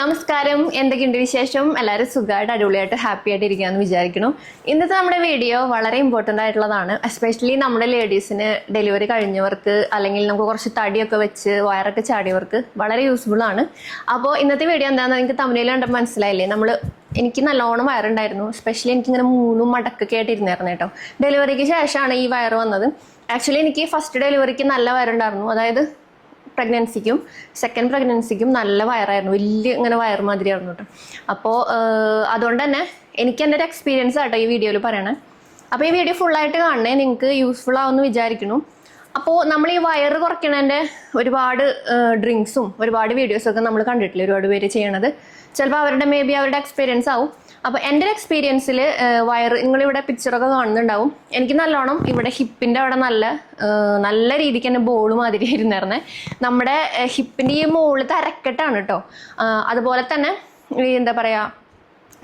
നമസ്കാരം, എന്തൊക്കെയുണ്ട് വിശേഷം? എല്ലാവരും സുഖമായിട്ട് അടിപൊളിയായിട്ട് ഹാപ്പി ആയിട്ട് ഇരിക്കാമെന്ന് വിചാരിക്കുന്നു. ഇന്നത്തെ നമ്മുടെ വീഡിയോ വളരെ ഇമ്പോർട്ടൻ്റ് ആയിട്ടുള്ളതാണ്. എസ്പെഷ്യലി നമ്മുടെ ലേഡീസിന് ഡെലിവറി കഴിഞ്ഞവർക്ക് അല്ലെങ്കിൽ നമുക്ക് കുറച്ച് തടിയൊക്കെ വെച്ച് വയറൊക്കെ ചാടിയവർക്ക് വളരെ യൂസ്ഫുൾ ആണ്. അപ്പോൾ ഇന്നത്തെ വീഡിയോ എന്താണെന്ന് എനിക്ക് തമിഴിൽ കണ്ടപ്പോൾ മനസ്സിലായില്ലേ. എനിക്ക് നല്ലോണം വയറുണ്ടായിരുന്നു. എസ്പെഷ്യലി എനിക്കിങ്ങനെ 3 മടക്കൊക്കെ ആയിട്ട് ഇരുന്നായിരുന്നു കേട്ടോ. ഡെലിവറിക്ക് ശേഷമാണ് ഈ വയറ് വന്നത്. ആക്ച്വലി എനിക്ക് ഫസ്റ്റ് ഡെലിവറിക്ക് നല്ല വയറുണ്ടായിരുന്നു. അതായത് പ്രഗ്നൻസിക്കും സെക്കൻഡ് പ്രഗ്നൻസിക്കും നല്ല വയറായിരുന്നു, വലിയ ഇങ്ങനെ വയറ് മാതിരിയായിരുന്നു കേട്ടോ. അപ്പോൾ അതുകൊണ്ട് തന്നെ എനിക്ക് എൻ്റെ ഒരു എക്സ്പീരിയൻസ് ആട്ടോ ഈ വീഡിയോയിൽ പറയണേ. അപ്പോൾ ഈ വീഡിയോ ഫുള്ളായിട്ട് കാണണേ, നിങ്ങൾക്ക് യൂസ്ഫുൾ ആവുമെന്ന് വിചാരിക്കുന്നു. അപ്പോൾ നമ്മൾ ഈ വയറ് കുറയ്ക്കണതിൻ്റെ ഒരുപാട് ഡ്രിങ്ക്സും ഒരുപാട് വീഡിയോസൊക്കെ നമ്മൾ കണ്ടിട്ടില്ല, ഒരുപാട് പേര് ചെയ്യണത്. ചിലപ്പോൾ അവരുടെ എക്സ്പീരിയൻസ് ആവും. അപ്പോൾ എൻ്റെ ഒരു എക്സ്പീരിയൻസിൽ വയറ് നിങ്ങളിവിടെ പിക്ചറൊക്കെ കാണുന്നുണ്ടാവും. എനിക്ക് നല്ലോണം ഇവിടെ ഹിപ്പിൻ്റെ അവിടെ നല്ല രീതിക്ക് തന്നെ ബോൾ മാതിരി ഇരുന്നായിരുന്നേ. നമ്മുടെ ഹിപ്പിൻ്റെ ഈ മുകളിലത്തെ അരക്കെട്ടാണ് കേട്ടോ. അതുപോലെ തന്നെ എന്താ പറയുക,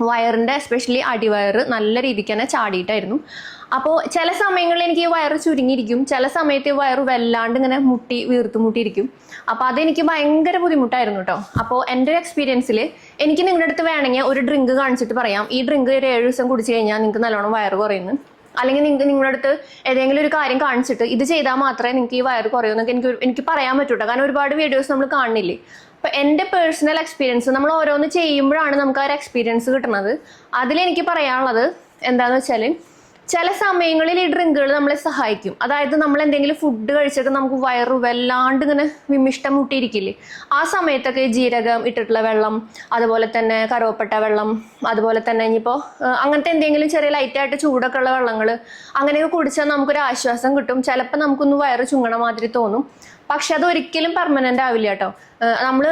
വയറിൻ്റെ എസ്പെഷ്യലി അടിവയറ് നല്ല രീതിക്ക് തന്നെ ചാടിയിട്ടായിരുന്നു. അപ്പോൾ ചില സമയങ്ങളിൽ എനിക്ക് ഈ വയറ് ചുരുങ്ങിയിരിക്കും, ചില സമയത്ത് ഈ വയറ് വല്ലാണ്ട് ഇങ്ങനെ വീർത്ത് മുട്ടിയിരിക്കും. അപ്പോൾ അതെനിക്ക് ഭയങ്കര ബുദ്ധിമുട്ടായിരുന്നു കേട്ടോ. അപ്പോൾ എൻ്റെ ഒരു എക്സ്പീരിയൻസിൽ എനിക്ക് നിങ്ങളുടെ അടുത്ത് വേണമെങ്കിൽ ഒരു ഡ്രിങ്ക് കാണിച്ചിട്ട് പറയാം, ഈ ഡ്രിങ്ക് ഒരു 7 ദിവസം കുടിച്ച് കഴിഞ്ഞാൽ നിങ്ങൾക്ക് നല്ലോണം വയറ് കുറയുന്നു. അല്ലെങ്കിൽ നിങ്ങളുടെ അടുത്ത് ഏതെങ്കിലും ഒരു കാര്യം കാണിച്ചിട്ട് ഇത് ചെയ്താൽ മാത്രമേ നിങ്ങൾക്ക് ഈ വയറ് കുറയൂ എന്നൊക്കെ എനിക്ക് പറയാൻ പറ്റൂട്ടോ. കാരണം ഒരുപാട് വീഡിയോസ് നമ്മൾ കാണുന്നില്ലേ. അപ്പം എൻ്റെ പേഴ്സണൽ എക്സ്പീരിയൻസ്, നമ്മൾ ഓരോന്ന് ചെയ്യുമ്പോഴാണ് നമുക്ക് ആ ഒരു എക്സ്പീരിയൻസ് കിട്ടുന്നത്. അതിലെനിക്ക് പറയാനുള്ളത് എന്താണെന്ന് വെച്ചാൽ, ചില സമയങ്ങളിൽ ഈ ഡ്രിങ്കുകൾ നമ്മളെ സഹായിക്കും. അതായത് നമ്മൾ എന്തെങ്കിലും ഫുഡ് കഴിച്ചൊക്കെ നമുക്ക് വയറ് വല്ലാണ്ട് ഇങ്ങനെ വിമിഷ്ടം മുട്ടിയിരിക്കില്ലേ, ആ സമയത്തൊക്കെ ജീരകം ഇട്ടിട്ടുള്ള വെള്ളം, അതുപോലെ തന്നെ കറുവപ്പട്ട വെള്ളം, അതുപോലെ തന്നെ ഇനിയിപ്പോൾ അങ്ങനത്തെ എന്തെങ്കിലും ചെറിയ ലൈറ്റായിട്ട് ചൂടൊക്കെ ഉള്ള വെള്ളങ്ങൾ അങ്ങനെയൊക്കെ കുടിച്ചാൽ നമുക്കൊരു ആശ്വാസം കിട്ടും. ചിലപ്പോൾ നമുക്കൊന്ന് വയറ് ചുങ്ങണ മാതിരി തോന്നും. പക്ഷെ അതൊരിക്കലും പെർമനൻ്റ് ആവില്ല കേട്ടോ. നമ്മൾ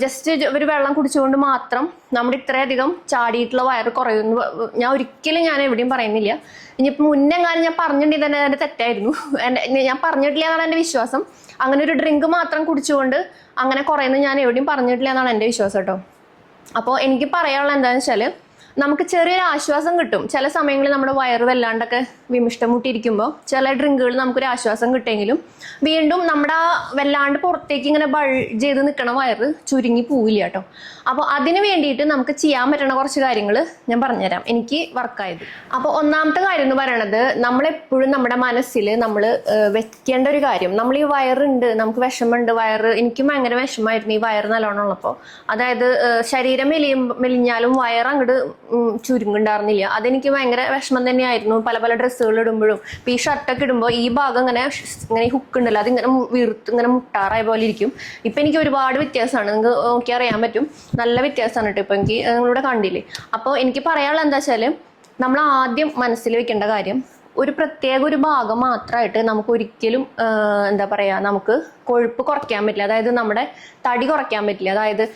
ജസ്റ്റ് ഒരു വെള്ളം കുടിച്ചുകൊണ്ട് മാത്രം നമ്മുടെ ഇത്രയധികം ചാടിയിട്ടുള്ള വയറ് കുറയുമെന്ന് ഞാൻ എവിടെയും പറയുന്നില്ല. ഇനിയിപ്പോൾ മുന്നെങ്ങാനും ഞാൻ പറഞ്ഞിട്ടുണ്ടെങ്കിൽ തന്നെ അതിൻ്റെ തെറ്റായിരുന്നു. ഞാൻ പറഞ്ഞിട്ടില്ല എന്നാണ് എൻ്റെ വിശ്വാസം. അങ്ങനെ ഒരു ഡ്രിങ്ക് മാത്രം കുടിച്ചുകൊണ്ട് അങ്ങനെ കുറയുന്നത് ഞാൻ എവിടെയും പറഞ്ഞിട്ടില്ല എന്നാണ് എൻ്റെ വിശ്വാസം കേട്ടോ. അപ്പോൾ എനിക്ക് പറയാനുള്ളത് എന്താണെന്ന് വെച്ചാൽ, നമുക്ക് ചെറിയൊരു ആശ്വാസം കിട്ടും. ചില സമയങ്ങളിൽ നമ്മുടെ വയറ് വല്ലാണ്ടൊക്കെ വിമിഷ്ടം മുട്ടിയിരിക്കുമ്പോൾ ചില ഡ്രിങ്കുകൾ നമുക്കൊരു ആശ്വാസം കിട്ടുമെങ്കിലും വീണ്ടും നമ്മുടെ വല്ലാണ്ട് പുറത്തേക്ക് ഇങ്ങനെ ബൾജ് ചെയ്ത് നിൽക്കണ വയറ് ചുരുങ്ങി പോവില്ല കേട്ടോ. അപ്പോൾ അതിന് വേണ്ടിയിട്ട് നമുക്ക് ചെയ്യാൻ പറ്റുന്ന കുറച്ച് കാര്യങ്ങൾ ഞാൻ പറഞ്ഞുതരാം, എനിക്ക് വർക്കായത്. അപ്പോൾ ഒന്നാമത്തെ കാര്യം എന്ന് പറയണത്, നമ്മളെപ്പോഴും നമ്മുടെ മനസ്സിൽ നമ്മൾ വെക്കേണ്ട ഒരു കാര്യം, നമ്മൾ ഈ വയറുണ്ട്, നമുക്ക് വിഷമമുണ്ട്, എനിക്കും ഭയങ്കര വിഷമമായിരുന്നു ഈ വയറ് നല്ലോണം ഉള്ളപ്പോൾ. അതായത് ശരീരം മെലിഞ്ഞാലും വയറ് അങ്ങോട്ട് ചുരുങ്ങുണ്ടായിരുന്നില്ല. അതെനിക്ക് ഭയങ്കര വിഷമം തന്നെയായിരുന്നു. പല ഡ്രസ്സുകൾ ഇടുമ്പോഴും ഇപ്പം ഈ ഷർട്ടൊക്കെ ഇടുമ്പോൾ ഈ ഭാഗം ഇങ്ങനെ ഹുക്ക് ഉണ്ടല്ലോ, അതിങ്ങനെ വീർത്ത് ഇങ്ങനെ മുട്ടാറായ പോലെ ഇരിക്കും. ഇപ്പം എനിക്ക് ഒരുപാട് വ്യത്യാസമാണ്, നിങ്ങൾക്ക് നോക്കിയാൽ അറിയാൻ പറ്റും. നല്ല വ്യത്യാസമാണ് കേട്ടോ ഇപ്പം എനിക്ക്, നിങ്ങളിവിടെ കണ്ടില്ലേ. അപ്പോൾ എനിക്ക് പറയാനുള്ളത് എന്താ വെച്ചാൽ, നമ്മൾ ആദ്യം മനസ്സിൽ വെക്കേണ്ട കാര്യം, ഒരു ഭാഗം മാത്രമായിട്ട് നമുക്ക് ഒരിക്കലും എന്താ പറയുക, നമുക്ക് കൊഴുപ്പ് കുറയ്ക്കാൻ പറ്റില്ല. അതായത് നമ്മുടെ തടി കുറയ്ക്കാൻ പറ്റില്ല. അതായത്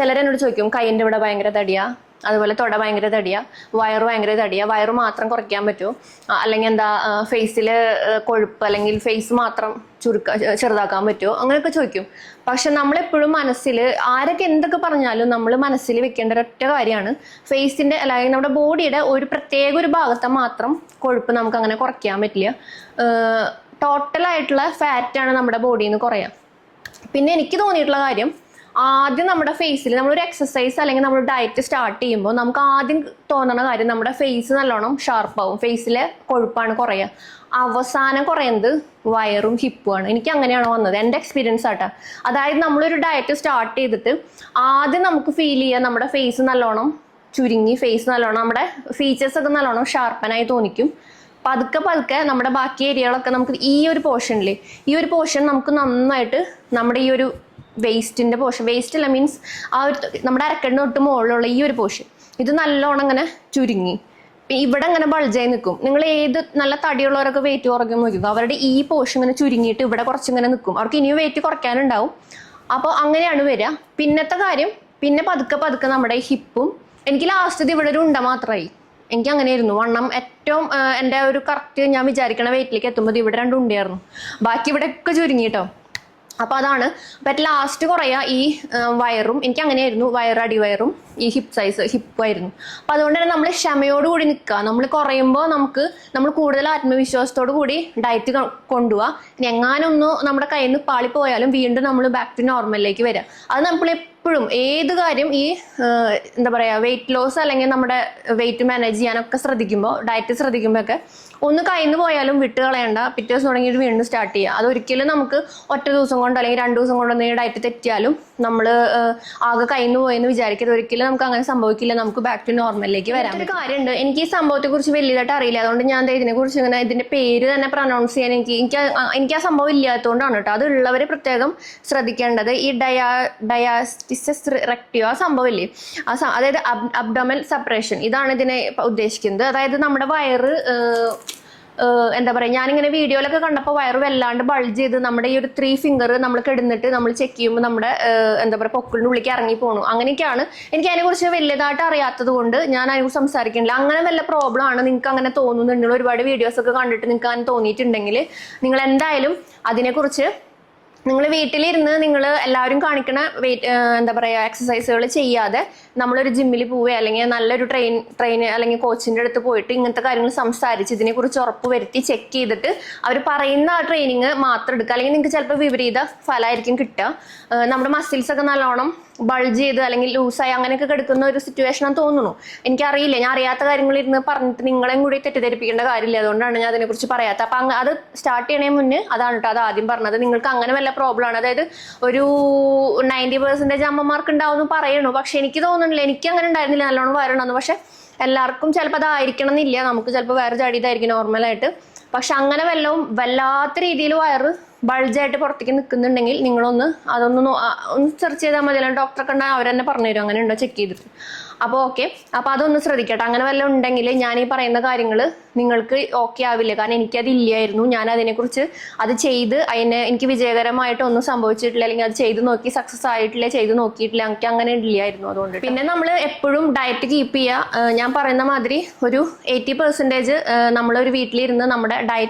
ചിലരെന്നോട് ചോദിക്കും, കൈയിൻ്റെ ഇവിടെ ഭയങ്കര തടിയാ, അതുപോലെ തൊട ഭയങ്കര തടിയാ, വയറ് ഭയങ്കര തടിയാ, വയറ് മാത്രം കുറയ്ക്കാൻ പറ്റുമോ, അല്ലെങ്കിൽ എന്താ ഫേസിൽ കൊഴുപ്പ് അല്ലെങ്കിൽ ഫേസ് മാത്രം ചെറുതാക്കാൻ പറ്റുമോ, അങ്ങനെയൊക്കെ ചോദിക്കും. പക്ഷെ നമ്മളെപ്പോഴും മനസ്സിൽ ആരൊക്കെ എന്തൊക്കെ പറഞ്ഞാലും നമ്മൾ മനസ്സിൽ വെക്കേണ്ട ഒരൊറ്റ കാര്യമാണ്, ഫേസിൻ്റെ അല്ലെങ്കിൽ നമ്മുടെ ബോഡിയുടെ ഒരു ഭാഗത്തെ മാത്രം കൊഴുപ്പ് നമുക്ക് അങ്ങനെ കുറയ്ക്കാൻ പറ്റില്ല. ടോട്ടലായിട്ടുള്ള ഫാറ്റാണ് നമ്മുടെ ബോഡിയിൽ നിന്ന് കുറയാം. പിന്നെ എനിക്ക് തോന്നിയിട്ടുള്ള കാര്യം, ആദ്യം നമ്മുടെ ഫേസിൽ നമ്മളൊരു എക്സസൈസ് അല്ലെങ്കിൽ നമ്മൾ ഡയറ്റ് സ്റ്റാർട്ട് ചെയ്യുമ്പോൾ നമുക്ക് ആദ്യം തോന്നുന്ന കാര്യം, നമ്മുടെ ഫേസ് നല്ലോണം ഷാർപ്പാവും, ഫേസിലെ കൊഴുപ്പാണ് കുറയുക. അവസാനം കുറയുന്നത് വയറും ഹിപ്പുമാണ്. എനിക്ക് അങ്ങനെയാണ് വന്നത്, എൻ്റെ എക്സ്പീരിയൻസ് ആട്ടോ. അതായത് നമ്മളൊരു ഡയറ്റ് സ്റ്റാർട്ട് ചെയ്തിട്ട് ആദ്യം നമുക്ക് ഫീൽ ചെയ്യുക നമ്മുടെ ഫേസ് നല്ലോണം ചുരുങ്ങി, നമ്മുടെ ഫീച്ചേഴ്സൊക്കെ നല്ലോണം ഷാർപ്പനായി തോന്നിക്കും. പതുക്കെ നമ്മുടെ ബാക്കി ഏരിയകളൊക്കെ നമുക്ക് ഈ ഒരു പോർഷൻ നമുക്ക് നന്നായിട്ട് നമ്മുടെ ഈ ഒരു വേസ്റ്റിൻ്റെ പോർഷൻ, വേസ്റ്റ് അല്ല മീൻസ് നമ്മുടെ അരക്കെട്ടിന് തൊട്ട് മുകളിലുള്ള ഈ ഒരു പോർഷൻ, ഇത് നല്ലോണം ഇങ്ങനെ ചുരുങ്ങി ഇവിടെ ഇങ്ങനെ ബൾജായി നിൽക്കും. നിങ്ങൾ നല്ല തടിയുള്ളവരൊക്കെ വെയിറ്റ് കുറയ്ക്കാൻ നോക്കുക, അവരുടെ ഈ പോർഷൻ ഇങ്ങനെ ചുരുങ്ങിയിട്ട് ഇവിടെ കുറച്ചിങ്ങനെ നിൽക്കും. അവർക്ക് ഇനിയും വെയിറ്റ് കുറയ്ക്കാനുണ്ടാവും. അപ്പോൾ അങ്ങനെയാണ് വരിക. പിന്നത്തെ കാര്യം, പിന്നെ പതുക്കെ നമ്മുടെ ഹിപ്പും, എനിക്ക് ലാസ്റ്റ് ഇവിടെ ഒരു ഉണ്ട മാത്രമായി. എനിക്ക് അങ്ങനെയായിരുന്നു വണ്ണം. ഏറ്റവും എൻ്റെ ഒരു കറക്റ്റ് ഞാൻ വിചാരിക്കണ വെയിറ്റിലേക്ക് എത്തുമ്പോൾ ഇവിടെ 2 ഉണ്ടയായിരുന്നു, ബാക്കി ഇവിടെയൊക്കെ ചുരുങ്ങി കേട്ടോ. അപ്പോൾ അതാണ് ലാസ്റ്റ് കുറയുക ഈ വയറും. എനിക്ക് അങ്ങനെയായിരുന്നു, അടിവയറും ഈ ഹിപ്പായിരുന്നു. അപ്പോൾ അതുകൊണ്ട് തന്നെ നമ്മൾ ക്ഷമയോടുകൂടി നിൽക്കുക. നമ്മൾ കുറയുമ്പോൾ നമ്മൾ കൂടുതൽ ആത്മവിശ്വാസത്തോടു കൂടി ഡയറ്റ് കൊണ്ടുപോവുക. എങ്ങാനൊന്നും നമ്മുടെ കയ്യിൽ നിന്ന് പാളിപ്പോയാലും വീണ്ടും നമ്മൾ ബാക്ക് ടു നോർമലിലേക്ക് വരിക. അത് നമ്മൾ എപ്പോഴും ഏത് കാര്യം ഈ എന്താ പറയുക വെയിറ്റ് ലോസ് അല്ലെങ്കിൽ നമ്മുടെ വെയിറ്റ് മാനേജ് ചെയ്യാനൊക്കെ ശ്രദ്ധിക്കുമ്പോൾ, ഡയറ്റ് ശ്രദ്ധിക്കുമ്പോഴൊക്കെ ഒന്ന് കയ്യിൽ പോയാലും വിട്ട് കളയണ്ട. പിറ്റേ ദിവസം തുടങ്ങിയിട്ട് വീണ്ടും സ്റ്റാർട്ട് ചെയ്യുക. അതൊരിക്കലും നമുക്ക് ഒറ്റ ദിവസം കൊണ്ട് അല്ലെങ്കിൽ 2 ദിവസം കൊണ്ട് എന്തെങ്കിലും ഡയറ്റ് തെറ്റിയാലും നമ്മൾ ആകെ കയ്യിൽ പോയെന്ന് വിചാരിക്കരുത്. ഒരിക്കലും നമുക്ക് അങ്ങനെ സംഭവിക്കില്ല. നമുക്ക് ബാക്ക് ടു നോർമലിലേക്ക് വരാൻ ഒരു കാര്യമുണ്ട്. എനിക്ക് ഈ സംഭവത്തെ കുറിച്ച് വലിയതായിട്ട് അറിയില്ല. അതുകൊണ്ട് ഞാൻ ഇതിനെ കുറിച്ച് ഇങ്ങനെ ഇതിന്റെ പേര് തന്നെ പ്രൊനൗൺസ് ചെയ്യാൻ എനിക്ക് ആ സംഭവം ഇല്ലാത്തതുകൊണ്ടാണ് കേട്ടോ. അത് ഉള്ളവരെ പ്രത്യേകം ശ്രദ്ധിക്കേണ്ടത്. ഈ ഡയാസ്റ്റിസിസ് റെക്റ്റിയോ ആ സംഭവമില്ലേ, അതായത് അബ്ഡോമൽ സെപ്പറേഷൻ, ഇതാണ് ഇതിനെ ഉദ്ദേശിക്കുന്നത്. അതായത് നമ്മുടെ വയറ് എന്താ പറയുക, ഞാനിങ്ങനെ വീഡിയോയിലൊക്കെ കണ്ടപ്പോൾ വയറ് വല്ലാണ്ട് ബൾജ് ചെയ്ത് നമ്മുടെ ഈ ഒരു 3 ഫിംഗർ നമ്മൾ കിടന്നിട്ട് നമ്മൾ ചെക്ക് ചെയ്യുമ്പോൾ നമ്മുടെ എന്താ പറയുക പൊക്കിളിൻ്റെ ഉള്ളിലേക്ക് ഇറങ്ങി പോകണം. അങ്ങനെയൊക്കെയാണ്. എനിക്ക് അതിനെക്കുറിച്ച് വലിയതായിട്ട് അറിയാത്തത് കൊണ്ട് ഞാൻ അതിനെക്കുറിച്ച് സംസാരിക്കുന്നില്ല. അങ്ങനെ വല്ല പ്രോബ്ലം ആണ് നിങ്ങൾക്ക് അങ്ങനെ തോന്നുന്നുണ്ടെങ്കിൽ, ഒരുപാട് വീഡിയോസ് ഒക്കെ കണ്ടിട്ട് നിങ്ങൾക്ക് അങ്ങനെ തോന്നിയിട്ടുണ്ടെങ്കിൽ നിങ്ങൾ എന്തായാലും അതിനെക്കുറിച്ച് നിങ്ങൾ വീട്ടിലിരുന്ന് നിങ്ങൾ എല്ലാവരും കാണിക്കണ എന്താ പറയുക എക്സസൈസുകൾ ചെയ്യാതെ നമ്മളൊരു ജിമ്മിൽ പോവുക അല്ലെങ്കിൽ നല്ലൊരു ട്രെയിൻ അല്ലെങ്കിൽ കോച്ചിൻ്റെ അടുത്ത് പോയിട്ട് ഇങ്ങനത്തെ കാര്യങ്ങൾ സംസാരിച്ച് ഇതിനെക്കുറിച്ച് ഉറപ്പ് വരുത്തി ചെക്ക് ചെയ്തിട്ട് അവർ പറയുന്ന ആ ട്രെയിനിങ് മാത്രം എടുക്കുക. അല്ലെങ്കിൽ നിങ്ങൾക്ക് ചിലപ്പോൾ വിപരീത ഫലമായിരിക്കും കിട്ടുക. നമ്മുടെ മസിൽസ് ഒക്കെ നല്ലോണം ബൾജ് ചെയ്ത് അല്ലെങ്കിൽ ലൂസായി അങ്ങനെയൊക്കെ കിടക്കുന്ന ഒരു സിറ്റുവേഷൻ ആണെന്ന് തോന്നുന്നു. എനിക്കറിയില്ല, ഞാൻ അറിയാത്ത കാര്യങ്ങൾ ഇരുന്ന് പറഞ്ഞിട്ട് നിങ്ങളെയും കൂടി തെറ്റിദ്ധരിപ്പിക്കേണ്ട കാര്യമില്ല. അതുകൊണ്ടാണ് ഞാൻ അതിനെക്കുറിച്ച് പറയാത്തത്. അപ്പം അത് സ്റ്റാർട്ട് ചെയ്യണേ മുന്നേ അതാണ് കേട്ടോ അത് ആദ്യം പറഞ്ഞത്. നിങ്ങൾക്ക് അങ്ങനെ വല്ല പ്രോബ്ലം ആണ്, അതായത് ഒരു 90% അമ്മമാർക്ക് ഉണ്ടാവുമെന്ന് പറയണു. പക്ഷെ എനിക്ക് തോന്നുന്നില്ല, എനിക്ക് അങ്ങനെ ഉണ്ടായിരുന്നില്ല, നല്ലോണം വരണമെന്ന്. പക്ഷെ എല്ലാവർക്കും ചിലപ്പോൾ അതായിരിക്കണം എന്നില്ല. നമുക്ക് ചിലപ്പോൾ വേറെ ചാടിയതായിരിക്കും നോർമലായിട്ട്. പക്ഷെ അങ്ങനെ വല്ലാത്ത രീതിയിൽ വയറ് ബൾജായിട്ട് പുറത്തേക്ക് നിൽക്കുന്നുണ്ടെങ്കിൽ നിങ്ങളൊന്ന് ഒന്ന് സെർച്ച് ചെയ്താൽ മതി. അല്ലെങ്കിൽ ഡോക്ടറെ കണ്ടാൽ അവരെന്നെ പറഞ്ഞുതരും അങ്ങനെ ഉണ്ടോ ചെക്ക് ചെയ്തിട്ട്. അപ്പോൾ ഓക്കെ, അപ്പോൾ അതൊന്ന് ശ്രദ്ധിക്കട്ടെ. അങ്ങനെ വല്ലതും ഉണ്ടെങ്കിൽ ഞാൻ ഈ പറയുന്ന കാര്യങ്ങൾ നിങ്ങൾക്ക് ഓക്കെ ആവില്ല. കാരണം എനിക്കതില്ലായിരുന്നു. ഞാൻ അതിനെക്കുറിച്ച് അത് ചെയ്ത് എനിക്ക് വിജയകരമായിട്ട് ഒന്നും സംഭവിച്ചിട്ടില്ല, അല്ലെങ്കിൽ അത് ചെയ്ത് നോക്കി സക്സസ് ആയിട്ടില്ല, ചെയ്ത് നോക്കിയിട്ടില്ല, എനിക്ക് അങ്ങനെ ഇല്ലായിരുന്നു. അതുകൊണ്ട് പിന്നെ നമ്മൾ എപ്പോഴും ഡയറ്റ് കീപ്പ് ചെയ്യുക. ഞാൻ പറയുന്ന മാതിരി ഒരു 80% നമ്മളൊരു വീട്ടിലിരുന്ന് നമ്മുടെ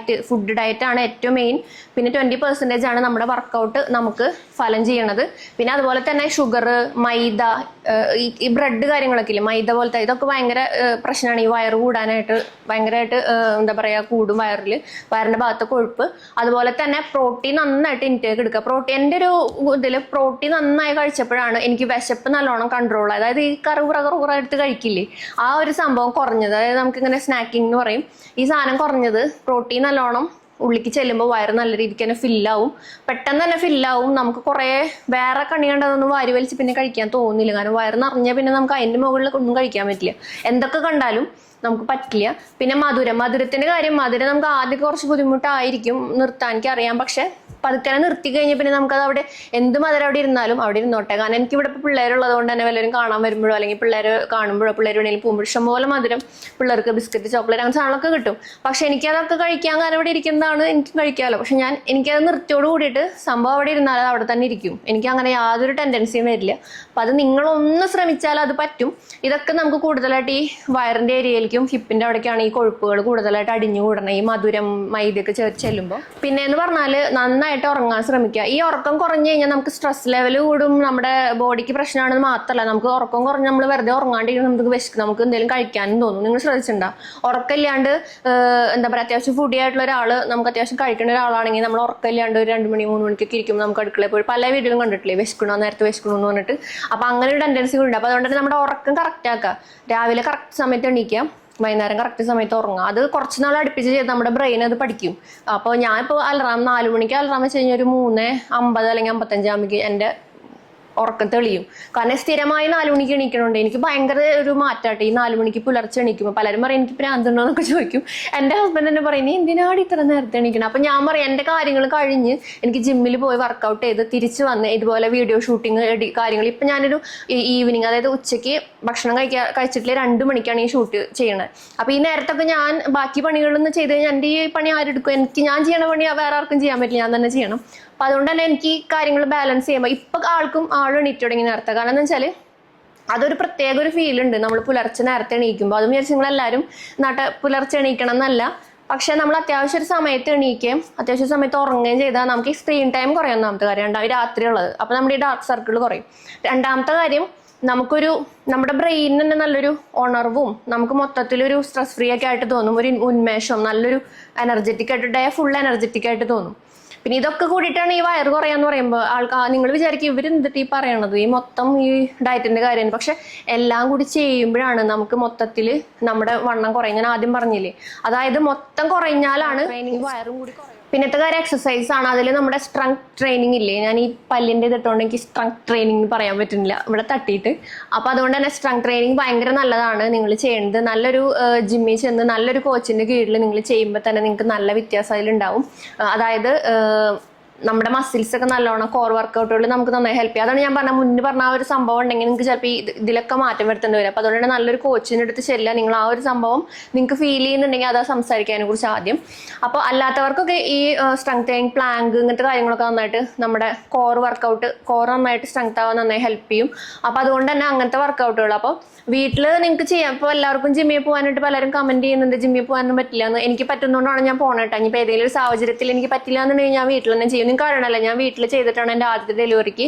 ഫുഡ് ഡയറ്റ് ആണ് ഏറ്റവും മെയിൻ. പിന്നെ 20% ആണ് നമ്മുടെ വർക്കൗട്ട് നമുക്ക് ഫലം ചെയ്യണത്. പിന്നെ അതുപോലെ തന്നെ ഷുഗർ, മൈദ, ഈ ബ്രെഡ് കാര്യങ്ങളൊക്കെ ഇല്ലേ, മൈദ പോലത്തെ ഇതൊക്കെ ഭയങ്കര പ്രശ്നമാണ്. ഈ വയറ് കൂടാനായിട്ട് ഭയങ്കരമായിട്ട് എന്താ പറയുക കൂടും വയറിന്റെ ഭാഗത്തെ കൊഴുപ്പ്. അതുപോലെ തന്നെ പ്രോട്ടീൻ നന്നായിട്ട് ഇൻടേക്ക് എടുക്കുക. എൻ്റെ ഒരു ഇതിൽ പ്രോട്ടീൻ നന്നായി കഴിച്ചപ്പോഴാണ് എനിക്ക് വിശപ്പ് നല്ലോണം കൺട്രോൾ. അതായത് ഈ കറുകുറ എടുത്ത് കഴിക്കില്ലേ, ആ ഒരു സംഭവം കുറഞ്ഞത്. അതായത് നമുക്കിങ്ങനെ സ്നാക്കിംഗ് എന്ന് പറയും. ഈ സാധനം കുറഞ്ഞത് പ്രോട്ടീൻ നല്ലോണം ഉള്ളിക്ക് ചെല്ലുമ്പോൾ വയറ് നല്ല രീതിക്ക് തന്നെ ഫില്ലാവും, പെട്ടെന്ന് തന്നെ ഫില്ലാവും. നമുക്ക് കുറേ വേറെ കണി കണ്ടതൊന്നും വാരി വലിച്ച് പിന്നെ കഴിക്കാൻ തോന്നില്ല. കാരണം വയറ് നിറഞ്ഞാൽ പിന്നെ നമുക്ക് അതിൻ്റെ മുകളിൽ ഒന്നും കഴിക്കാൻ പറ്റില്ല. എന്തൊക്കെ കണ്ടാലും നമുക്ക് പറ്റില്ല. പിന്നെ മധുരത്തിന്റെ കാര്യം, മധുരം നമുക്ക് ആദ്യം കുറച്ച് ബുദ്ധിമുട്ടായിരിക്കും നിർത്താൻ, എനിക്കറിയാം. പക്ഷെ പതുക്കെ നിർത്തി കഴിഞ്ഞാൽ പിന്നെ നമുക്കത് അവിടെ എന്ത് മധുരം അവിടെ ഇരുന്നാലും അവിടെ ഇരുന്നോട്ടെ. കാരണം എനിക്ക് ഇവിടെ ഇപ്പോൾ പിള്ളേരുള്ളത് കൊണ്ട് തന്നെ വല്ലവരും കാണാൻ വരുമ്പോഴോ അല്ലെങ്കിൽ പിള്ളേർ കാണുമ്പോഴോ പിള്ളേർ വേണമെങ്കിൽ പോകുമ്പോൾ ഇഷ്ടംപോലെ മധുരം പിള്ളേർക്ക് ബിസ്ക്കറ്റ്, ചോക്ലേറ്റ് അങ്ങനെ സാധനങ്ങളൊക്കെ കിട്ടും. പക്ഷെ എനിക്കതൊക്കെ കഴിക്കാൻ കാരണം ഇവിടെ ഇരിക്കുന്നതാണ്, എനിക്ക് കഴിക്കാമല്ലോ. പക്ഷെ എനിക്കത് നിർത്തിയോട് കൂടിയിട്ട് സംഭവം അവിടെ ഇരുന്നാൽ അത് അവിടെ തന്നെ ഇരിക്കും. എനിക്ക് അങ്ങനെ യാതൊരു ടെൻഡൻസിയും വരില്ല. അപ്പം അത് നിങ്ങളൊന്ന് ശ്രമിച്ചാൽ അത് പറ്റും. ഇതൊക്കെ നമുക്ക് കൂടുതലായിട്ട് ഈ വയറിൻ്റെ ഏരിയയിലേക്കും ഹിപ്പിൻ്റെ അവിടേക്കാണ് ഈ കൊഴുപ്പുകൾ കൂടുതലായിട്ട് അടിഞ്ഞു കൂടണം, ഈ മധുരം മൈദയൊക്കെ ചെല്ലുമ്പോൾ. പിന്നെ എന്ന് പറഞ്ഞാൽ നന്നായിട്ട് ഉറങ്ങാൻ ശ്രമിക്കുക. ഈ ഉറക്കം കുറഞ്ഞു കഴിഞ്ഞാൽ നമുക്ക് സ്ട്രെസ് ലെവൽ കൂടും, നമ്മുടെ ബോഡിക്ക് പ്രശ്നമാണെന്ന് മാത്രമല്ല, നമുക്ക് ഉറക്കം കുറഞ്ഞ് നമ്മൾ വെറുതെ ഉറങ്ങാണ്ടിരിക്കും, നമുക്ക് വിശക്കും, നമുക്ക് എന്തെങ്കിലും കഴിക്കാനും തോന്നും. നിങ്ങൾ ശ്രദ്ധിച്ചിട്ടുണ്ടോ? ഉറക്കമില്ലാണ്ട് എന്താ പറയുക അത്യാവശ്യം ഫുഡി ആയിട്ടുള്ള ഒരാൾ, നമുക്ക് അത്യാവശ്യം കഴിക്കുന്ന ഒരാളാണെങ്കിൽ നമ്മൾ ഉറക്കമില്ലാണ്ട് ഒരു 2 മണി 3 മണിക്കൊക്കെ ഇരിക്കുമ്പോൾ നമുക്ക് അടുക്കളയിൽ പോയി പല വീഡിയോയിലും കണ്ടിട്ടില്ലേ, വിശക്കണോ നേരത്തെ വിശക്കണോ എന്ന് പറഞ്ഞിട്ട്. അപ്പം അങ്ങനെ ഒരു ടെൻഡൻസി ഉണ്ട്. അപ്പോൾ അതുകൊണ്ട് തന്നെ നമ്മുടെ ഉറക്കം കറക്റ്റ് ആക്കുക. രാവിലെ കറക്റ്റ് സമയത്ത് എണീക്കുക, വൈകുന്നേരം കറക്റ്റ് സമയത്ത് ഉറങ്ങുക. അത് കുറച്ച് നാൾ അടുപ്പിച്ച് ചെയ്ത് നമ്മുടെ ബ്രെയിൻ അത് പഠിക്കും. അപ്പോൾ ഞാനിപ്പോൾ 4 മണിക്ക് അലാറം വെച്ച് കഴിഞ്ഞാൽ ഒരു 3:50 അല്ലെങ്കിൽ 55 ആകുമ്പോഴേക്ക് എൻ്റെ ഉറക്കം തെളിയും. കാരണം സ്ഥിരമായി 4 മണിക്ക് എണീക്കണുണ്ട്. എനിക്ക് ഭയങ്കര ഒരു മാറ്റാട്ടെ ഈ 4 മണിക്ക് പുലർച്ചെ എണീക്കുമ്പോൾ. പലരും പറയും എനിക്ക് ഭ്രാന്തുണ്ടോ എന്നൊക്കെ ചോദിക്കും. എൻ്റെ ഹസ്ബൻഡ് തന്നെ പറയും നീ എന്തിനാണ് ഇത്ര നേരത്തെ എണീക്കണം. അപ്പം ഞാൻ പറയും എൻ്റെ കാര്യങ്ങൾ കഴിഞ്ഞ് എനിക്ക് ജിമ്മിൽ പോയി വർക്കൗട്ട് ചെയ്ത് തിരിച്ച് വന്ന് ഇതുപോലെ വീഡിയോ ഷൂട്ടിങ് കാര്യങ്ങൾ. ഇപ്പം ഞാനൊരു ഈവനിങ്, അതായത് ഉച്ചയ്ക്ക് ഭക്ഷണം കഴിച്ചിട്ടില്ല 2 മണിക്കാണ് ഈ ഷൂട്ട് ചെയ്യണത്. അപ്പോൾ ഈ നേരത്തൊക്കെ ഞാൻ ബാക്കി പണികളൊന്നും ചെയ്ത് കഴിഞ്ഞാൽ എൻ്റെ ഈ പണി ആരെടുക്കും? ഞാൻ ചെയ്യണ പണി വേറെ ആർക്കും ചെയ്യാൻ പറ്റില്ല, ഞാൻ തന്നെ ചെയ്യണം. അപ്പം അതുകൊണ്ട് തന്നെ എനിക്ക് ഈ കാര്യങ്ങൾ ബാലൻസ് ചെയ്യുമ്പോൾ ഇപ്പം ആൾ എണീറ്റ് തുടങ്ങി നേരത്തെ. കാരണം എന്ന് വെച്ചാൽ അതൊരു പ്രത്യേക ഒരു ഫീൽ ഉണ്ട് നമ്മൾ പുലർച്ചെ നേരത്തെ എണീക്കുമ്പോൾ. അതും വിചാരിച്ച് നിങ്ങളെല്ലാവരും പുലർച്ചെ എണീക്കണം എന്നല്ല, പക്ഷെ നമ്മൾ അത്യാവശ്യം ഒരു സമയത്ത് എണീക്കുകയും അത്യാവശ്യം സമയത്ത് ഉറങ്ങുകയും ചെയ്താൽ നമുക്ക് ഈ സ്ക്രീൻ ടൈം കുറയും. ഒന്നാമത്തെ കാര്യം രാത്രിയുള്ളത്. അപ്പോൾ നമ്മുടെ ഈ ഡാർക്ക് സർക്കിൾ കുറയും. രണ്ടാമത്തെ കാര്യം, നമ്മുടെ ബ്രെയിനിന് തന്നെ നല്ലൊരു ഉണർവും നമുക്ക് മൊത്തത്തിലൊരു സ്ട്രെസ് ഫ്രീ ഒക്കെ ആയിട്ട് തോന്നും, ഒരു ഉന്മേഷം, നല്ലൊരു എനർജറ്റിക് ആയിട്ട് ഡേ ഫുൾ എനർജറ്റിക് ആയിട്ട് തോന്നും. പിന്നെ ഇതൊക്കെ കൂടിയിട്ടാണ് ഈ വയറ് കുറയാന്ന് പറയുമ്പോൾ നിങ്ങൾ വിചാരിക്കും ഇവർ എന്തിട്ട് ഈ പറയണത്, ഈ മൊത്തം ഈ ഡയറ്റിന്റെ കാര്യമാണ്. പക്ഷെ എല്ലാം കൂടി ചെയ്യുമ്പോഴാണ് നമുക്ക് മൊത്തത്തിൽ നമ്മുടെ വണ്ണം കുറയും. ഞാൻ ആദ്യം പറഞ്ഞില്ലേ, അതായത് മൊത്തം കുറഞ്ഞാലാണ് ഈ വയറും കൂടി കുറയും. പിന്നത്തെ കാര്യം എക്സസൈസ് ആണ്. അതിൽ നമ്മുടെ സ്ട്രെങ്ത് ട്രെയിനിങ് ഇല്ലേ, ഞാൻ ഈ പല്ലിന്റെ ഇതിട്ടുകൊണ്ട് എനിക്ക് സ്ട്രെങ്ത് ട്രെയിനിങ് പറയാൻ പറ്റുന്നില്ല ഇവിടെ തട്ടിയിട്ട്. അപ്പൊ അതുകൊണ്ട് തന്നെ സ്ട്രെങ്ത് ട്രെയിനിങ് ഭയങ്കര നല്ലതാണ് നിങ്ങൾ ചെയ്യേണ്ടത്. നല്ലൊരു ജിമ്മിൽ ചെന്ന് നല്ലൊരു കോച്ചിന്റെ കീഴിൽ നിങ്ങൾ ചെയ്യുമ്പോൾ തന്നെ നിങ്ങൾക്ക് നല്ല വ്യത്യാസം അതിലുണ്ടാവും. അതായത് നമ്മുടെ മസിൽസ് ഒക്കെ നല്ലോണം കോർ വർക്കൗട്ടുകൾ നമുക്ക് നന്നായി ഹെൽപ്പ് ചെയ്യും. അതാണ് ഞാൻ മുന്നേ പറഞ്ഞ ആ ഒരു സംഭവം ഉണ്ടെങ്കിൽ നിങ്ങൾക്ക് ചിലപ്പോൾ ഇതിലൊക്കെ മാറ്റം വരുത്തേണ്ടി വരും. അപ്പോൾ അതുകൊണ്ട് നല്ലൊരു കോച്ചിൻ്റെ അടുത്ത് ചെല്ലുക. നിങ്ങൾ ആ ഒരു സംഭവം നിങ്ങൾക്ക് ഫീൽ ചെയ്യുന്നുണ്ടെങ്കിൽ അത് സംസാരിക്കാനെ കുറിച്ച് ആദ്യം. അപ്പോൾ അല്ലാത്തവർക്കൊക്കെ ഈ സ്ട്രെങ്ത് ട്രെയിനിങ്, പ്ലാങ്ക്, ഇങ്ങനത്തെ കാര്യങ്ങളൊക്കെ നന്നായിട്ട് നമ്മുടെ കോർ വർക്കൗട്ട്, കോർ നന്നായിട്ട് സ്ട്രെങ്ത് ആവാൻ നന്നായി ഹെൽപ്പ് ചെയ്യും. അപ്പോൾ അതുകൊണ്ട് തന്നെ അങ്ങനത്തെ വർക്കൗട്ടുകൾ അപ്പോൾ വീട്ടിൽ നിങ്ങൾക്ക് ചെയ്യാം. ഇപ്പോൾ എല്ലാവർക്കും ജിമ്മിൽ പോകാനായിട്ട് പലരും കമന്റ് ചെയ്യുന്നുണ്ട് ജിമ്മിൽ പോകാനൊന്നും പറ്റില്ല എന്ന്. എനിക്ക് പറ്റുന്നതുകൊണ്ടാണ് ഞാൻ പോകണേട്ടോ. ഇനിയിപ്പോൾ ഏതെങ്കിലും ഒരു സാഹചര്യത്തിൽ എനിക്ക് പറ്റില്ല എന്നുണ്ടെങ്കിൽ ഞാൻ വീട്ടിൽ തന്നെ ചെയ്യും. നിങ്ങൾക്ക് അറിയണമല്ലോ, ഞാൻ വീട്ടിൽ ചെയ്തിട്ടാണ് എൻ്റെ ആദ്യത്തെ ഡെലിവറിക്ക്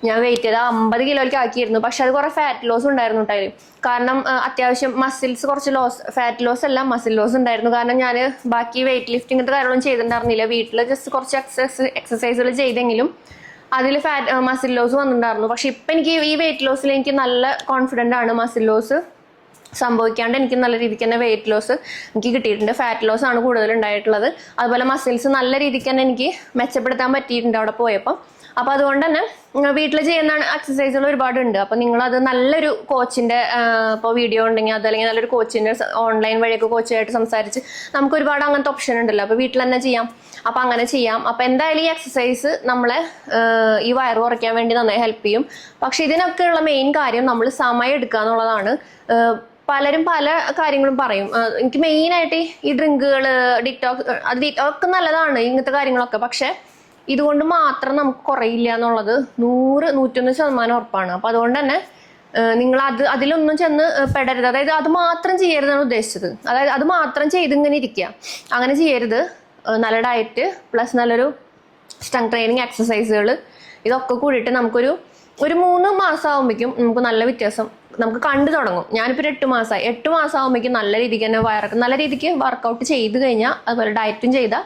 ഞാൻ വെയിറ്റ് ചെയ്ത് 50 കിലോയ്ക്ക് ആക്കിയിരുന്നു. പക്ഷെ അത് കുറെ ഫാറ്റ് ലോസ് ഉണ്ടായിരുന്നു കേട്ടോ. കാരണം അത്യാവശ്യം മസിൽസ് കുറച്ച് ലോസ്, ഫാറ്റ് ലോസ് അല്ല മസിൽ ലോസ് ഉണ്ടായിരുന്നു. കാരണം ഞാൻ ബാക്കി വെയിറ്റ് ലിഫ്റ്റിംഗ് കാര്യങ്ങളൊന്നും ചെയ്തിട്ടുണ്ടായിരുന്നില്ല. വീട്ടിൽ ജസ്റ്റ് കുറച്ച് എക്സസൈസുകൾ ചെയ്തെങ്കിലും അതിൽ മസിൽ ലോസ് വന്നിട്ടുണ്ടായിരുന്നു. പക്ഷെ ഇപ്പം എനിക്ക് ഈ വെയിറ്റ് ലോസിൽ എനിക്ക് നല്ല കോൺഫിഡൻ്റ് ആണ്. മസിൽ ലോസ് സംഭവിക്കാണ്ട് എനിക്ക് നല്ല രീതിക്ക് തന്നെ വെയിറ്റ് ലോസ് എനിക്ക് കിട്ടിയിട്ടുണ്ട്. ഫാറ്റ് ലോസ് ആണ് കൂടുതൽ ഉണ്ടായിട്ടുള്ളത്. അതുപോലെ മസിൽസ് നല്ല രീതിക്ക് തന്നെ എനിക്ക് മെച്ചപ്പെടുത്താൻ പറ്റിയിട്ടുണ്ട് അവിടെ പോയപ്പോൾ. അപ്പോൾ അതുകൊണ്ട് തന്നെ വീട്ടിൽ ചെയ്യുന്ന എക്സസൈസുകൾ ഒരുപാടുണ്ട്. അപ്പോൾ നിങ്ങളത് നല്ലൊരു കോച്ചിൻ്റെ ഇപ്പോൾ വീഡിയോ ഉണ്ടെങ്കിൽ അത്, അല്ലെങ്കിൽ നല്ലൊരു കോച്ചിൻ്റെ ഓൺലൈൻ വഴിയൊക്കെ കോച്ചുമായിട്ട് സംസാരിച്ച് നമുക്ക് ഒരുപാട് അങ്ങനത്തെ ഓപ്ഷൻ ഉണ്ടല്ലോ. അപ്പോൾ വീട്ടിൽ തന്നെ ചെയ്യാം. അപ്പോൾ അങ്ങനെ ചെയ്യാം. അപ്പോൾ എന്തായാലും ഈ എക്സസൈസ് നമ്മളെ ഈ വയറ് കുറയ്ക്കാൻ വേണ്ടി നന്നായി ഹെൽപ്പ് ചെയ്യും. പക്ഷെ ഇതിനൊക്കെയുള്ള മെയിൻ കാര്യം നമ്മൾ സമയം എടുക്കുക എന്നുള്ളതാണ്. പലരും പല കാര്യങ്ങളും പറയും. എനിക്ക് മെയിനായിട്ട് ഈ ഡ്രിങ്കുകൾ, ഡിറ്റോക്സ്, അത് ഒക്കെ നല്ലതാണ് ഇങ്ങനത്തെ കാര്യങ്ങളൊക്കെ. പക്ഷെ ഇതുകൊണ്ട് മാത്രം നമുക്ക് കുറയില്ല എന്നുള്ളത് 100-101% ഉറപ്പാണ്. അപ്പോൾ അതുകൊണ്ട് തന്നെ നിങ്ങൾ അതിലൊന്നും ചെന്ന് പെടരുത്. അതായത് അത് മാത്രം ചെയ്യരുതാണ് ഉദ്ദേശിച്ചത്. അതായത് അത് മാത്രം ചെയ്ത് ഇങ്ങനെ ഇരിക്കുക, അങ്ങനെ ചെയ്യരുത്. നല്ല ഡയറ്റ് പ്ലസ് നല്ലൊരു സ്ട്രെങ്ത് ട്രെയിനിങ് എക്സസൈസുകൾ, ഇതൊക്കെ കൂടിയിട്ട് നമുക്കൊരു 3 മാസം ആകുമ്പോഴേക്കും നമുക്ക് നല്ല വ്യത്യാസം നമുക്ക് കണ്ടു തുടങ്ങും. ഞാനിപ്പോൾ 8 മാസമായി. 8 മാസം ആകുമ്പോഴേക്കും നല്ല രീതിക്ക് തന്നെ വയറൊക്കെ നല്ല രീതിക്ക് വർക്കൗട്ട് ചെയ്ത് കഴിഞ്ഞാൽ, അതുപോലെ ഡയറ്റും ചെയ്താൽ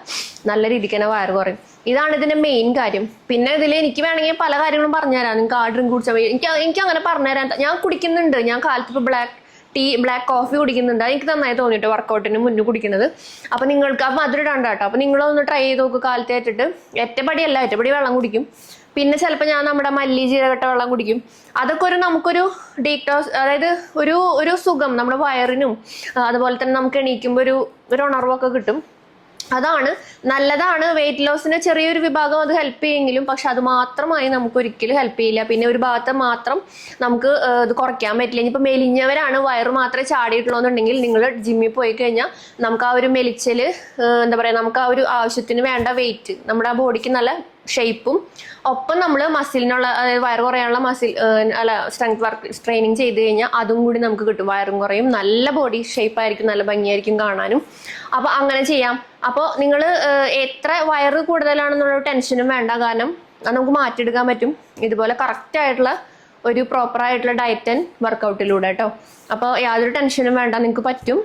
നല്ല രീതിക്ക് തന്നെ വയറ് കുറയും. ഇതാണ് ഇതിന്റെ മെയിൻ കാര്യം. പിന്നെ ഇതിൽ എനിക്ക് വേണമെങ്കിൽ പല കാര്യങ്ങളും പറഞ്ഞുതരാം. നിങ്ങൾക്ക് ആ ഡ്രിങ്ക് കുടിച്ചാൽ എനിക്ക് അങ്ങനെ പറഞ്ഞുതരാൻ. ഞാൻ കുടിക്കുന്നുണ്ട്. ഞാൻ കാലത്ത് ഇപ്പോൾ ബ്ലാക്ക് കോഫി കുടിക്കുന്നുണ്ട്. എനിക്ക് നന്നായി തോന്നിയിട്ട് വർക്കൗട്ടിന് മുന്നേ കുടിക്കുന്നത്. അപ്പോൾ നിങ്ങൾക്ക് അപ്പോൾ മധുരം ഇടണ്ട കേട്ടോ. അപ്പോൾ നിങ്ങളൊന്ന് ട്രൈ ചെയ്ത് നോക്കുക. കാലത്ത് ഏറ്റിട്ട് ഒറ്റപ്പടി വെള്ളം കുടിക്കും. പിന്നെ ചിലപ്പോൾ ഞാൻ നമ്മുടെ മല്ലി ജീരകട്ട വെള്ളം കുടിക്കും. അതൊക്കെ നമുക്കൊരു ഡീറ്റോക്സ്, അതായത് ഒരു സുഖം നമ്മുടെ വയറിനും, അതുപോലെ തന്നെ നമുക്ക് എണീക്കുമ്പോൾ ഒരു ഉണർവൊക്കെ കിട്ടും. അതാണ് നല്ലതാണ്. വെയിറ്റ് ലോസിന് ചെറിയൊരു വിഭാഗം അത് ഹെൽപ്പ് ചെയ്യുമെങ്കിലും പക്ഷെ അത് മാത്രമായി നമുക്ക് ഒരിക്കലും ഹെൽപ്പ് ചെയ്യില്ല. പിന്നെ ഒരു ഭാഗത്ത് മാത്രം നമുക്ക് ഇത് കുറയ്ക്കാൻ പറ്റില്ല. ഇനിയിപ്പോൾ മെലിഞ്ഞവരാണ്, വയറ് മാത്രമേ ചാടിയിട്ടുള്ളൂ എന്നുണ്ടെങ്കിൽ നിങ്ങൾ ജിമ്മിൽ പോയി കഴിഞ്ഞാൽ നമുക്ക് ആ ഒരു മെലിച്ചല്, എന്താ പറയുക, നമുക്ക് ആ ഒരു ആവശ്യത്തിന് വേണ്ട വെയിറ്റ്, നമ്മുടെ ആ ബോഡിക്ക് നല്ല ഷേപ്പും, ഒപ്പം നമ്മൾ മസിലിനുള്ള, അതായത് വയറ് കുറയാനുള്ള സ്ട്രെങ്ത് വർക്ക് ട്രെയിനിങ് ചെയ്ത് കഴിഞ്ഞാൽ അതും കൂടി നമുക്ക് കിട്ടും. വയറും കുറയും, നല്ല ബോഡി ഷേപ്പായിരിക്കും, നല്ല ഭംഗിയായിരിക്കും കാണാനും. അപ്പോൾ അങ്ങനെ ചെയ്യാം. അപ്പോൾ നിങ്ങൾ എത്ര വയറ് കൂടുതലാണെന്നുള്ള ടെൻഷനും വേണ്ട. കാരണം അത് നമുക്ക് മാറ്റിയെടുക്കാൻ പറ്റും ഇതുപോലെ കറക്റ്റായിട്ടുള്ള ഒരു പ്രോപ്പറായിട്ടുള്ള ഡയറ്റ് ആൻഡ് വർക്കൗട്ടിലൂടെ കേട്ടോ. അപ്പോൾ യാതൊരു ടെൻഷനും വേണ്ട, നിങ്ങൾക്ക് പറ്റും.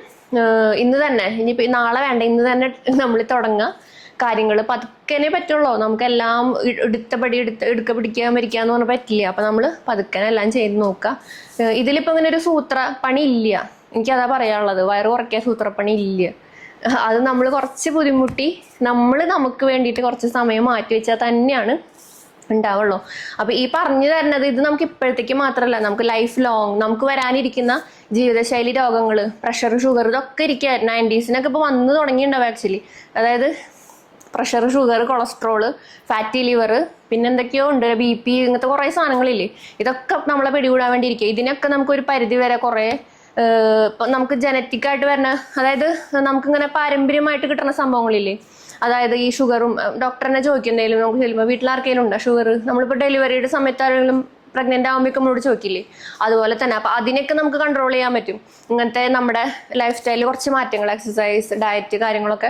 ഇന്ന് തന്നെ, ഇനിയിപ്പോൾ നാളെ വേണ്ട, ഇന്ന് തന്നെ നമ്മൾ തുടങ്ങുക. കാര്യങ്ങൾ പതുക്കനെ പറ്റുള്ളൂ. നമുക്കെല്ലാം എടുക്ക പിടിക്കാൻ മരിക്കാന്ന് പറഞ്ഞാൽ പറ്റില്ല. അപ്പം നമ്മൾ പതുക്കനെ എല്ലാം ചെയ്ത് നോക്കുക. ഇതിലിപ്പോൾ ഇങ്ങനെ ഒരു സൂത്രപ്പണി ഇല്ല. എനിക്കതാ പറയാനുള്ളത്. വയറ് കുറയ്ക്കാൻ സൂത്രപ്പണി ഇല്ല. അത് നമ്മൾ കുറച്ച് ബുദ്ധിമുട്ടി നമുക്ക് വേണ്ടിയിട്ട് കുറച്ച് സമയം മാറ്റി വെച്ചാൽ തന്നെയാണ് ഉണ്ടാവുള്ളൂ. അപ്പോൾ ഈ പറഞ്ഞു തരുന്നത് ഇത് നമുക്ക് ഇപ്പോഴത്തേക്ക് മാത്രമല്ല, നമുക്ക് ലൈഫ് ലോങ് നമുക്ക് വരാനിരിക്കുന്ന ജീവിതശൈലി രോഗങ്ങൾ, പ്രഷർ, ഷുഗർ, ഇതൊക്കെ ഇരിക്കുക. 90s ഇപ്പോൾ വന്നു തുടങ്ങിയിട്ടുണ്ടാവും ആക്ച്വലി. അതായത് pressure, sugar, cholesterol, fatty liver, പിന്നെ എന്തൊക്കെയോ ഉണ്ട്, BP, ഇങ്ങനത്തെ കുറേ സാധനങ്ങളില്ലേ. ഇതൊക്കെ നമ്മളെ പിടികൂടാൻ വേണ്ടി ഇരിക്കുക. ഇതിനൊക്കെ നമുക്കൊരു പരിധി വരെ കുറേ ഇപ്പം നമുക്ക് ജനറ്റിക്കായിട്ട് വരുന്ന, അതായത് നമുക്കിങ്ങനെ പാരമ്പര്യമായിട്ട് കിട്ടുന്ന സംഭവങ്ങളില്ലേ. അതായത് ഈ ഷുഗറും ഡോക്ടറിനെ ചോദിക്കുന്നതിലും നമുക്ക് ചെല്ലുമ്പോൾ വീട്ടിലാർക്കെങ്കിലും ഉണ്ടോ ഷുഗർ, നമ്മളിപ്പോൾ ഡെലിവറിയുടെ സമയത്ത് ആരെങ്കിലും പ്രഗ്നന്റ് ആകുമ്പോഴേക്കും നമ്മളോട് ചോദിക്കില്ലേ, അതുപോലെ തന്നെ. അപ്പം അതിനൊക്കെ നമുക്ക് കൺട്രോൾ ചെയ്യാൻ പറ്റും. ഇങ്ങനത്തെ നമ്മുടെ ലൈഫ് സ്റ്റൈലിൽ കുറച്ച് മാറ്റങ്ങൾ, എക്സസൈസ്, ഡയറ്റ്, കാര്യങ്ങളൊക്കെ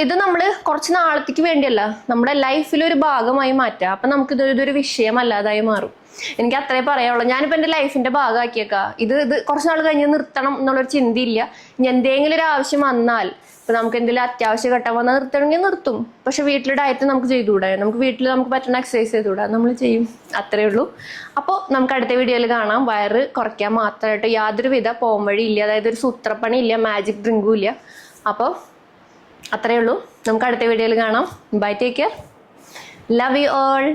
ഇത് നമ്മൾ കുറച്ച് നാളത്തേക്ക് വേണ്ടിയല്ല, നമ്മുടെ ലൈഫിലൊരു ഭാഗമായി മാറ്റുക. അപ്പം നമുക്ക് ഇതൊരു വിഷയമല്ലാതായി മാറും. എനിക്ക് അത്രേ പറയാനുള്ളൂ. ഞാനിപ്പോൾ എൻ്റെ ലൈഫിൻ്റെ ഭാഗമാക്കിയേക്കാം. ഇത് കുറച്ച് നാൾ കഴിഞ്ഞ് നിർത്തണം എന്നുള്ളൊരു ചിന്തയില്ല. ഇനി എന്തെങ്കിലും ഒരു ആവശ്യം വന്നാൽ, ഇപ്പം നമുക്ക് എന്തെങ്കിലും അത്യാവശ്യ ഘട്ടം വന്നാൽ നിർത്തണമെങ്കിൽ നിർത്തും. പക്ഷെ വീട്ടിൽ ഡയറ്റ് നമുക്ക് ചെയ്തുകൂടാ, നമുക്ക് വീട്ടിൽ നമുക്ക് പറ്റുന്ന എക്സസൈസ് ചെയ്തുകൂടാ, നമ്മൾ ചെയ്യും. അത്രേ ഉള്ളൂ. അപ്പോൾ നമുക്ക് അടുത്ത വീഡിയോയിൽ കാണാം. വയറ് കുറയ്ക്കാൻ മാത്രമായിട്ട് യാതൊരു വിധ പോംവഴി ഇല്ല, അതായത് ഒരു സൂത്രപ്പണി ഇല്ല, മാജിക് ഡ്രിങ്കും ഇല്ല. അപ്പോൾ അത്രേ ഉള്ളൂ. നമുക്ക് അടുത്ത വീഡിയോയിൽ കാണാം. Bye, take care, love you all.